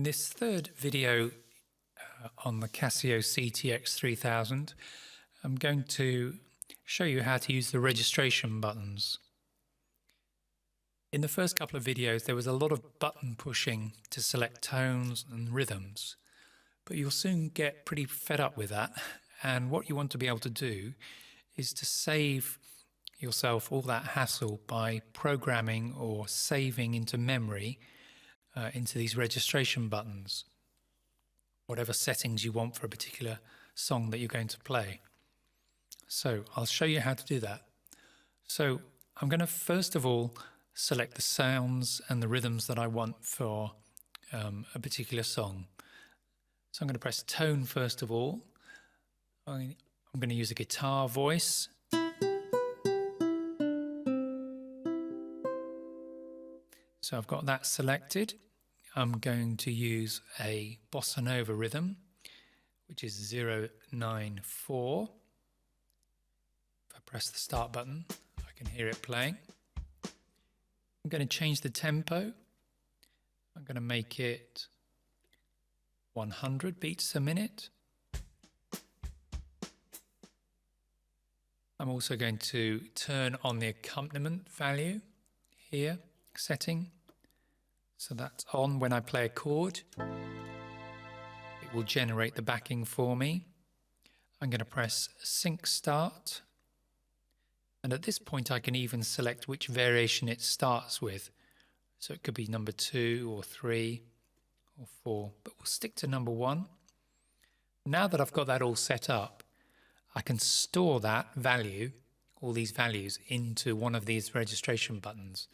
In this third video on the Casio CTX 3000, I'm going to show you how to use the registration buttons. In the first couple of videos there was a lot of button pushing to select tones and rhythms, but you'll soon get pretty fed up with that, and what you want to be able to do is to save yourself all that hassle by programming or saving into memory into these registration buttons, whatever settings you want for a particular song that you're going to play. So I'll show you how to do that. So I'm going to first of all select the sounds and the rhythms that I want for a particular song. So I'm going to press tone first of all. I'm going to use a guitar voice. So I've got that selected. I'm going to use a bossa nova rhythm, which is 094. If I press the start button, I can hear it playing. I'm going to change the tempo. I'm going to make it 100 beats a minute. I'm also going to turn on the accompaniment value here, setting. So that's on when I play a chord. It will generate the backing for me. I'm going to press sync start. And at this point I can even select which variation it starts with. So it could be number 2 or 3 or 4, but we'll stick to number 1. Now that I've got that all set up, I can store that value, all these values, into one of these registration buttons.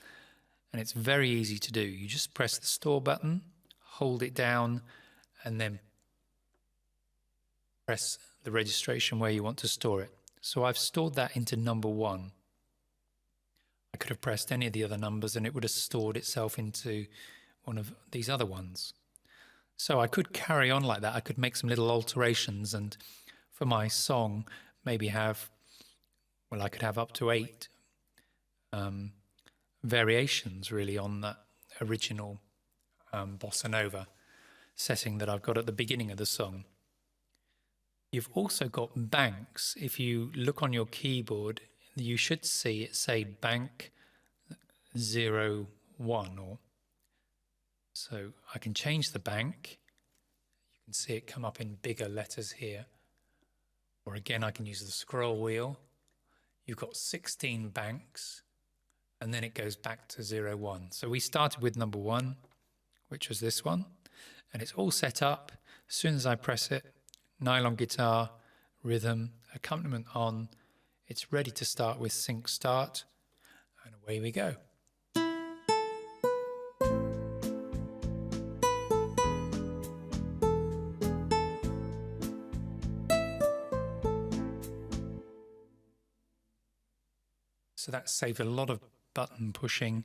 And it's very easy to do. You just press the store button, hold it down, and then press the registration where you want to store it. So I've stored that into number 1. I could have pressed any of the other numbers and it would have stored itself into one of these other ones. So I could carry on like that. I could make some little alterations, and for my song maybe have, well, I could have up to 8 variations really on that original bossa nova setting that I've got at the beginning of the song. You've also got banks. If you look on your keyboard, you should see it say bank 01, or so I can change the bank. You can see it come up in bigger letters here, or again I can use the scroll wheel. You've got 16 banks, and then it goes back to 01. So we started with number 1, which was this one, and it's all set up. As soon as I press it, nylon guitar, rhythm, accompaniment on, it's ready to start with sync start, and away we go. So that saved a lot of button pushing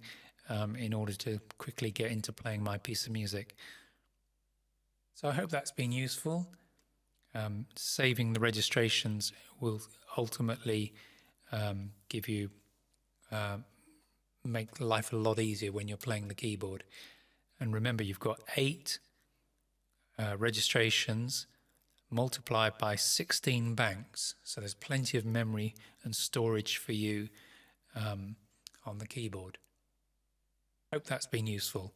in order to quickly get into playing my piece of music. So I hope that's been useful. Saving the registrations will ultimately give you, make life a lot easier when you're playing the keyboard. And remember, you've got 8 registrations multiplied by 16 banks. So there's plenty of memory and storage for you on the keyboard. Hope that's been useful.